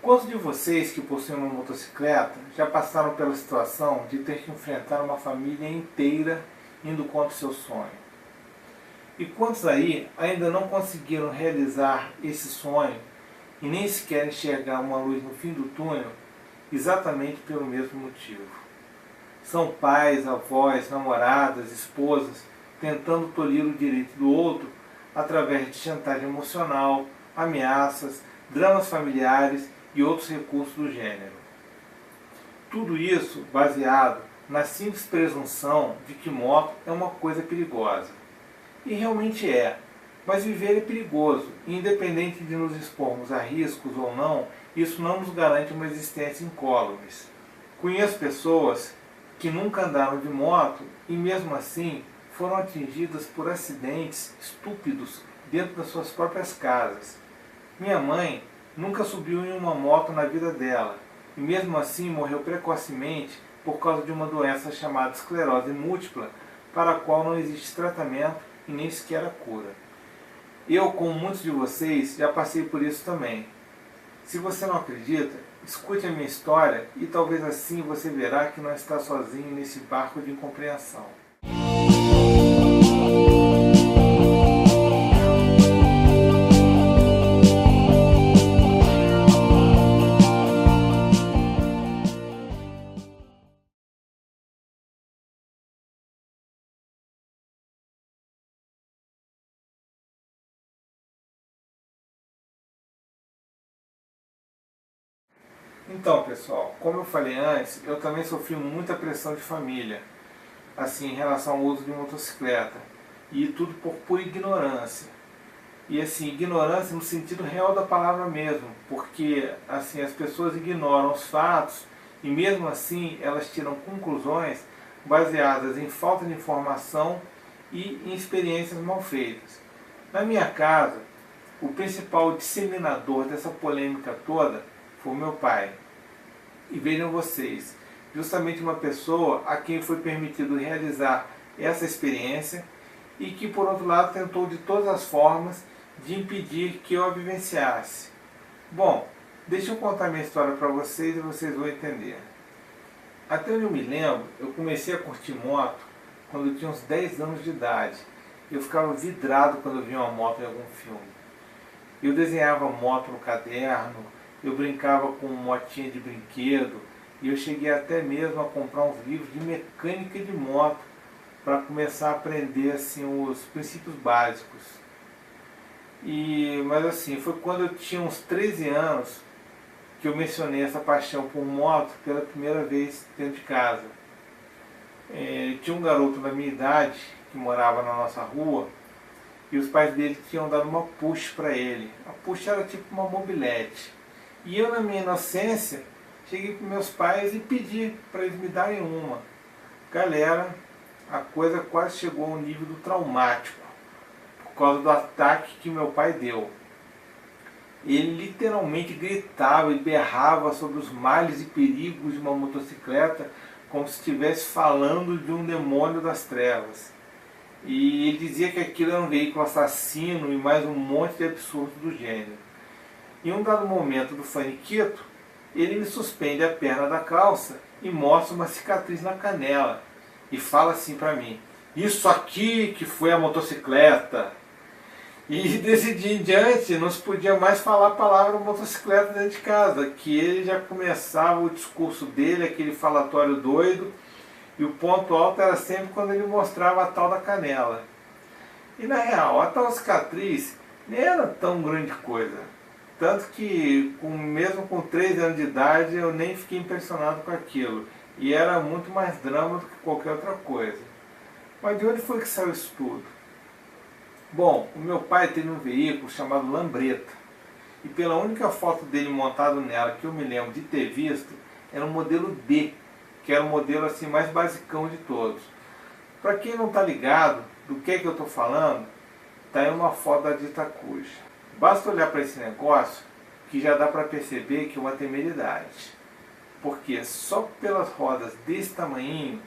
Quantos de vocês que possuem uma motocicleta já passaram pela situação de ter que enfrentar uma família inteira indo contra o seu sonho? E quantos aí ainda não conseguiram realizar esse sonho e nem sequer enxergar uma luz no fim do túnel exatamente pelo mesmo motivo? São pais, avós, namoradas, esposas tentando tolir o direito do outro através de chantagem emocional, ameaças, dramas familiares e outros recursos do gênero. Tudo isso baseado na simples presunção de que moto é uma coisa perigosa. E realmente é, mas viver é perigoso, e independente de nos expormos a riscos ou não, isso não nos garante uma existência incólumes. Conheço pessoas que nunca andaram de moto e mesmo assim foram atingidas por acidentes estúpidos dentro das suas próprias casas. Minha mãe nunca subiu em uma moto na vida dela e mesmo assim morreu precocemente por causa de uma doença chamada esclerose múltipla, para a qual não existe tratamento e nem sequer a cura. Eu, como muitos de vocês, já passei por isso também. Se você não acredita, escute a minha história e talvez assim você verá que não está sozinho nesse barco de incompreensão. Então, pessoal, como eu falei antes, eu também sofri muita pressão de família, assim, em relação ao uso de motocicleta, e tudo por pura ignorância. E assim, ignorância no sentido real da palavra mesmo, porque assim, as pessoas ignoram os fatos e mesmo assim elas tiram conclusões baseadas em falta de informação e em experiências mal feitas. Na minha casa, o principal disseminador dessa polêmica toda foi meu pai. E vejam vocês, justamente uma pessoa a quem foi permitido realizar essa experiência e que, por outro lado, tentou de todas as formas de impedir que eu a vivenciasse. Bom, deixa eu contar minha história para vocês e vocês vão entender. Até onde eu me lembro, eu comecei a curtir moto quando eu tinha uns 10 anos de idade. Eu ficava vidrado quando eu via uma moto em algum filme. Eu desenhava moto no caderno, eu brincava com motinha de brinquedo e eu cheguei até mesmo a comprar uns livros de mecânica de moto para começar a aprender assim, os princípios básicos. Mas assim, foi quando eu tinha uns 13 anos que eu mencionei essa paixão por moto pela primeira vez dentro de casa. Tinha um garoto da minha idade que morava na nossa rua e os pais dele tinham dado uma push para ele. A push era tipo uma mobilete. E eu, na minha inocência, cheguei para meus pais e pedi para eles me darem uma. Galera, a coisa quase chegou ao nível do traumático, por causa do ataque que meu pai deu. Ele literalmente gritava e berrava sobre os males e perigos de uma motocicleta, como se estivesse falando de um demônio das trevas. E ele dizia que aquilo era um veículo assassino e mais um monte de absurdo do gênero. Em um dado momento do faniquito, ele me suspende a perna da calça e mostra uma cicatriz na canela e fala assim para mim: "Isso aqui que foi a motocicleta". E desse dia em diante não se podia mais falar a palavra motocicleta dentro de casa, que ele já começava o discurso dele, aquele falatório doido, e o ponto alto era sempre quando ele mostrava a tal da canela. E na real, a tal cicatriz nem era tão grande coisa. Tanto que, mesmo com 13 anos de idade, eu nem fiquei impressionado com aquilo. E era muito mais drama do que qualquer outra coisa. Mas de onde foi que saiu isso tudo? Bom, o meu pai teve um veículo chamado Lambretta. E pela única foto dele montado nela que eu me lembro de ter visto, era um modelo D, que era o modelo assim, mais basicão de todos. Para quem não está ligado do que eu estou falando, está aí uma foto da dita cuja. Basta olhar para esse negócio que já dá para perceber que é uma temeridade. Porque só pelas rodas desse tamanhinho,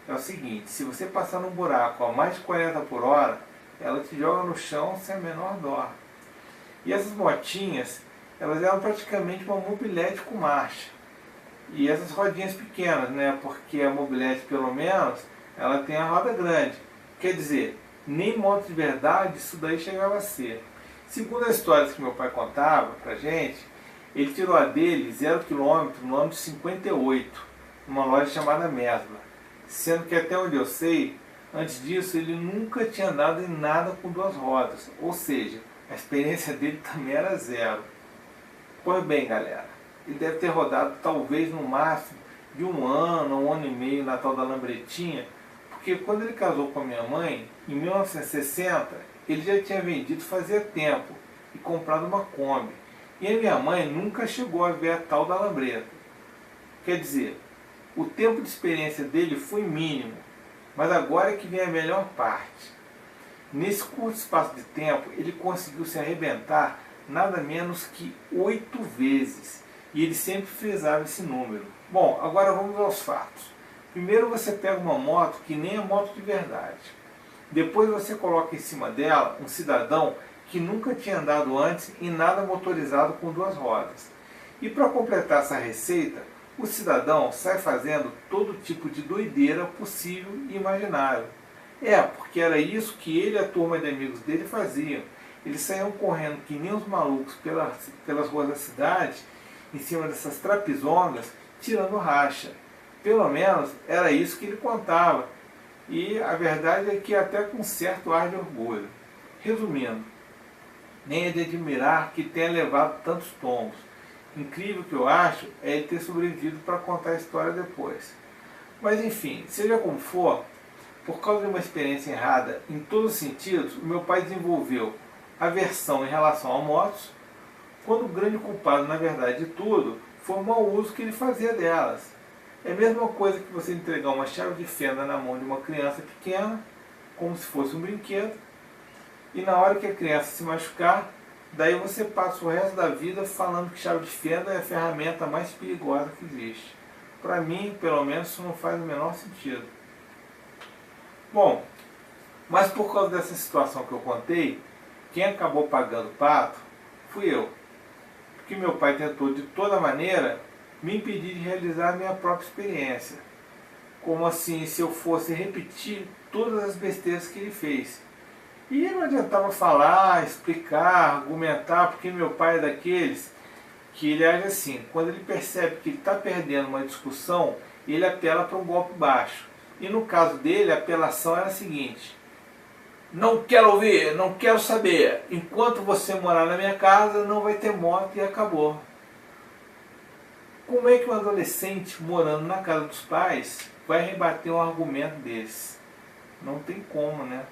é o seguinte: se você passar num buraco a mais de 40 por hora, ela te joga no chão sem a menor dó. E essas motinhas, elas eram praticamente uma mobilete com marcha. E essas rodinhas pequenas, né? Porque a mobilete, pelo menos, ela tem a roda grande. Quer dizer, nem moto de verdade isso daí chegava a ser. Segundo as histórias que meu pai contava pra gente, ele tirou a dele 0 km no ano de 58, numa loja chamada Mesbla. Sendo que até onde eu sei, antes disso ele nunca tinha andado em nada com duas rodas. Ou seja, a experiência dele também era zero. Pois bem, galera, ele deve ter rodado talvez no máximo de um ano e meio na tal da Lambretinha, porque quando ele casou com a minha mãe, em 1960, ele já tinha vendido fazia tempo e comprado uma Kombi. E a minha mãe nunca chegou a ver a tal da Lambreta. Quer dizer, o tempo de experiência dele foi mínimo, mas agora é que vem a melhor parte. Nesse curto espaço de tempo, ele conseguiu se arrebentar nada menos que 8 vezes. E ele sempre frisava esse número. Bom, agora vamos aos fatos. Primeiro você pega uma moto que nem é moto de verdade. Depois você coloca em cima dela um cidadão que nunca tinha andado antes em nada motorizado com duas rodas. E para completar essa receita, o cidadão sai fazendo todo tipo de doideira possível e imaginável. Porque era isso que ele e a turma de amigos dele faziam. Eles saíam correndo que nem os malucos pelas ruas da cidade, em cima dessas trapizongas, tirando racha. Pelo menos era isso que ele contava. E a verdade é que até com certo ar de orgulho. Resumindo, nem é de admirar que tenha levado tantos tombos. Incrível que eu acho é ele ter sobrevivido para contar a história depois. Mas enfim, seja como for, por causa de uma experiência errada em todos os sentidos, o meu pai desenvolveu aversão em relação a motos, quando o grande culpado, na verdade de tudo, foi o mau uso que ele fazia delas. É a mesma coisa que você entregar uma chave de fenda na mão de uma criança pequena, como se fosse um brinquedo, e na hora que a criança se machucar, daí você passa o resto da vida falando que chave de fenda é a ferramenta mais perigosa que existe. Para mim, pelo menos, isso não faz o menor sentido. Bom, mas por causa dessa situação que eu contei, quem acabou pagando o pato fui eu. Porque meu pai tentou de toda maneira me impedir de realizar a minha própria experiência. Como assim, se eu fosse repetir todas as besteiras que ele fez. E não adiantava falar, explicar, argumentar, porque meu pai é daqueles que ele age assim. Quando ele percebe que ele está perdendo uma discussão, ele apela para um golpe baixo. E no caso dele, a apelação era a seguinte: não quero ouvir, não quero saber. Enquanto você morar na minha casa, não vai ter moto, e acabou. Como é que um adolescente morando na casa dos pais vai rebater um argumento desse? Não tem como, né?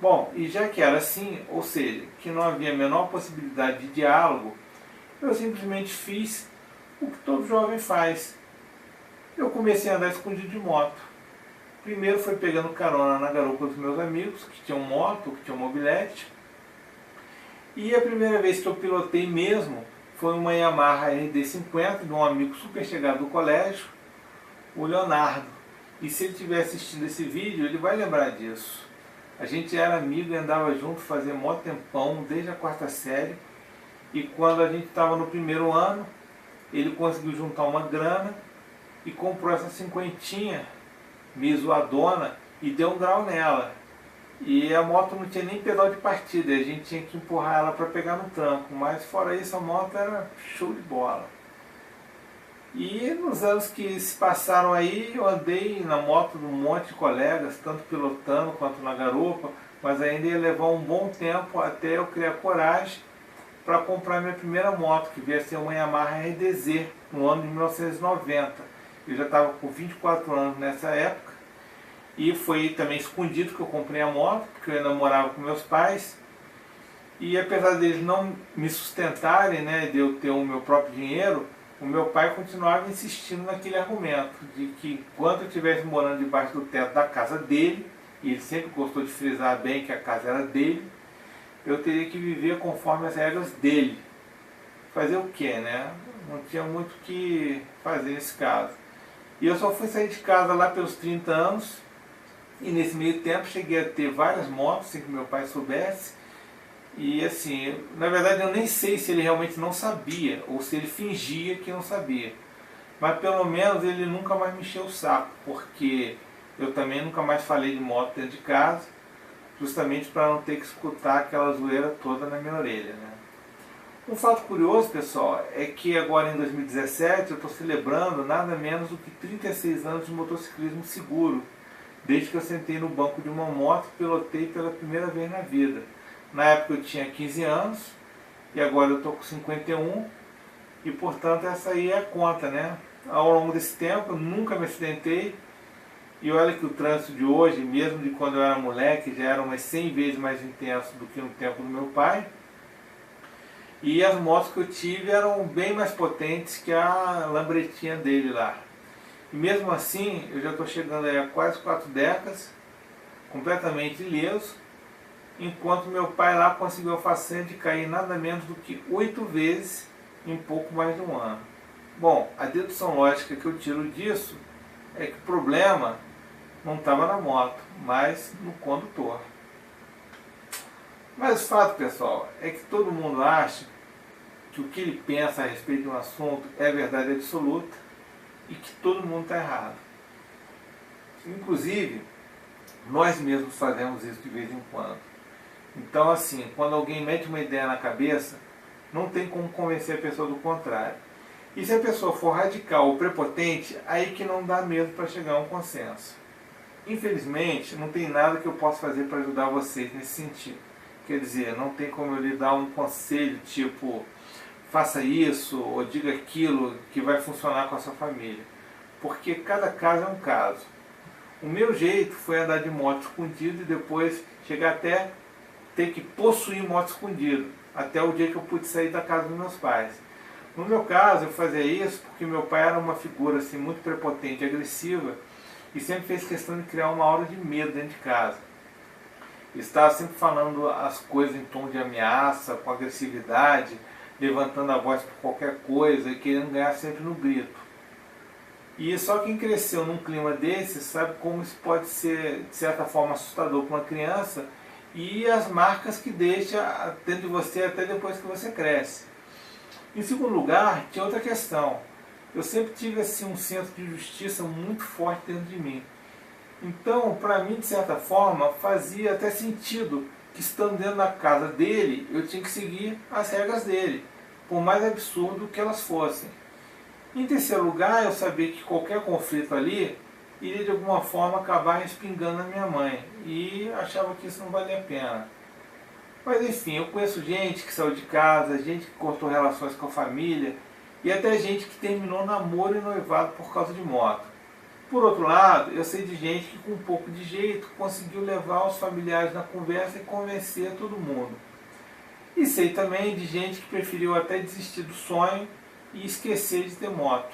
Bom, e já que era assim, ou seja, que não havia a menor possibilidade de diálogo, eu simplesmente fiz o que todo jovem faz. Eu comecei a andar escondido de moto. Primeiro foi pegando carona na garupa dos meus amigos, que tinham moto, que tinham mobilete. E a primeira vez que eu pilotei mesmo foi uma Yamaha RD50 de um amigo super chegado do colégio, o Leonardo. E se ele estiver assistindo esse vídeo, ele vai lembrar disso. A gente era amigo e andava junto, fazia mó tempão, desde a 4ª série. E quando a gente estava no primeiro ano, ele conseguiu juntar uma grana e comprou essa cinquentinha, meio zoadona, e deu um grau nela. E a moto não tinha nem pedal de partida, a gente tinha que empurrar ela para pegar no tranco. Mas fora isso, a moto era show de bola. E nos anos que se passaram aí, eu andei na moto de um monte de colegas, tanto pilotando quanto na garupa, mas ainda ia levar um bom tempo até eu criar coragem para comprar minha primeira moto, que veio a ser uma Yamaha RDZ, no ano de 1990. Eu já estava com 24 anos nessa época, e foi também escondido que eu comprei a moto, porque eu ainda morava com meus pais. E apesar deles não me sustentarem, né, de eu ter o meu próprio dinheiro, o meu pai continuava insistindo naquele argumento de que enquanto eu estivesse morando debaixo do teto da casa dele, e ele sempre gostou de frisar bem que a casa era dele, eu teria que viver conforme as regras dele. Fazer o quê, né? Não tinha muito o que fazer nesse caso. E eu só fui sair de casa lá pelos 30 anos, e nesse meio tempo cheguei a ter várias motos, sem que meu pai soubesse, E assim, na verdade eu nem sei se ele realmente não sabia ou se ele fingia que não sabia. Mas pelo menos ele nunca mais me encheu o saco, porque eu também nunca mais falei de moto dentro de casa, justamente para não ter que escutar aquela zoeira toda na minha orelha, né? Um fato curioso, pessoal, é que agora em 2017 eu estou celebrando nada menos do que 36 anos de motociclismo seguro, desde que eu sentei no banco de uma moto e pilotei pela primeira vez na vida. Na época eu tinha 15 anos e agora eu estou com 51 e, portanto, essa aí é a conta, né? Ao longo desse tempo eu nunca me acidentei e olha que o trânsito de hoje, mesmo de quando eu era moleque, já era umas 100 vezes mais intenso do que no tempo do meu pai. E as motos que eu tive eram bem mais potentes que a lambretinha dele lá. E mesmo assim, eu já estou chegando aí a quase 4 décadas, completamente ileso, enquanto meu pai lá conseguiu a façanha de cair nada menos do que 8 vezes em pouco mais de um ano. Bom, a dedução lógica que eu tiro disso é que o problema não estava na moto, mas no condutor. Mas o fato, pessoal, é que todo mundo acha que o que ele pensa a respeito de um assunto é verdade absoluta e que todo mundo está errado. Inclusive, nós mesmos fazemos isso de vez em quando. Então, assim, quando alguém mete uma ideia na cabeça, não tem como convencer a pessoa do contrário. E se a pessoa for radical ou prepotente, aí que não dá mesmo para chegar a um consenso. Infelizmente, não tem nada que eu possa fazer para ajudar vocês nesse sentido. Quer dizer, não tem como eu lhe dar um conselho tipo, faça isso ou diga aquilo que vai funcionar com a sua família. Porque cada caso é um caso. O meu jeito foi andar de moto escondido e depois chegar até ter que possuir moto escondido, até o dia que eu pude sair da casa dos meus pais. No meu caso, eu fazia isso porque meu pai era uma figura assim, muito prepotente e agressiva e sempre fez questão de criar uma aura de medo dentro de casa. Ele estava sempre falando as coisas em tom de ameaça, com agressividade, levantando a voz por qualquer coisa e querendo ganhar sempre no grito. E só quem cresceu num clima desse sabe como isso pode ser, de certa forma, assustador para uma criança e as marcas que deixa dentro de você até depois que você cresce. Em segundo lugar, tinha outra questão. Eu sempre tive assim, um senso de justiça muito forte dentro de mim. Então, para mim, de certa forma, fazia até sentido que estando dentro da casa dele, eu tinha que seguir as regras dele, por mais absurdo que elas fossem. Em terceiro lugar, eu sabia que qualquer conflito ali iria de alguma forma acabar respingando na minha mãe, e achava que isso não valia a pena. Mas enfim, eu conheço gente que saiu de casa, gente que cortou relações com a família, e até gente que terminou namoro e noivado por causa de moto. Por outro lado, eu sei de gente que com um pouco de jeito conseguiu levar os familiares na conversa e convencer todo mundo. E sei também de gente que preferiu até desistir do sonho e esquecer de ter moto.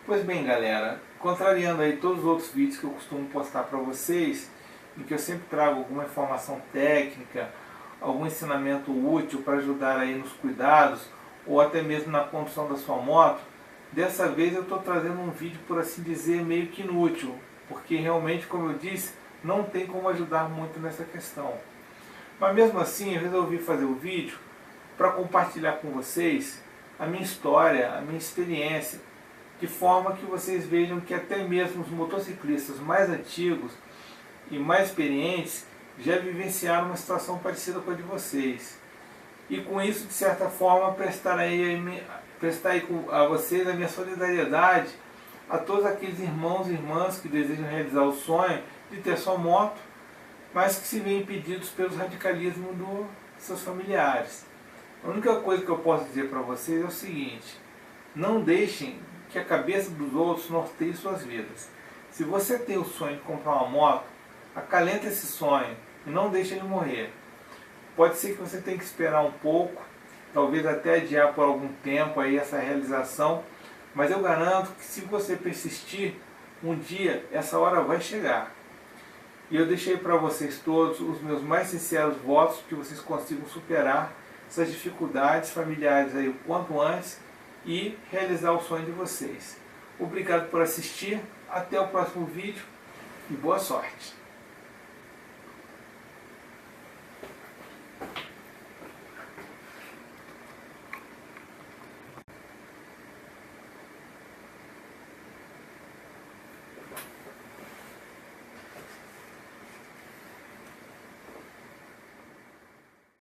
Pois bem, galera, contrariando aí todos os outros vídeos que eu costumo postar para vocês, em que eu sempre trago alguma informação técnica, algum ensinamento útil para ajudar aí nos cuidados ou até mesmo na condução da sua moto, dessa vez eu estou trazendo um vídeo, por assim dizer, meio que inútil, porque realmente, como eu disse, não tem como ajudar muito nessa questão. Mas mesmo assim, eu resolvi fazer o vídeo para compartilhar com vocês a minha história, a minha experiência, de forma que vocês vejam que até mesmo os motociclistas mais antigos e mais experientes já vivenciaram uma situação parecida com a de vocês. E com isso, de certa forma, prestar aí a vocês a minha solidariedade a todos aqueles irmãos e irmãs que desejam realizar o sonho de ter sua moto, mas que se veem impedidos pelos radicalismos dos seus familiares. A única coisa que eu posso dizer para vocês é o seguinte: não deixem que a cabeça dos outros norteie suas vidas. Se você tem o sonho de comprar uma moto, acalenta esse sonho e não deixe ele morrer. Pode ser que você tenha que esperar um pouco, talvez até adiar por algum tempo aí essa realização, mas eu garanto que se você persistir, um dia essa hora vai chegar. E eu deixei para vocês todos os meus mais sinceros votos que vocês consigam superar essas dificuldades familiares aí o quanto antes e realizar o sonho de vocês. Obrigado por assistir, até o próximo vídeo e boa sorte!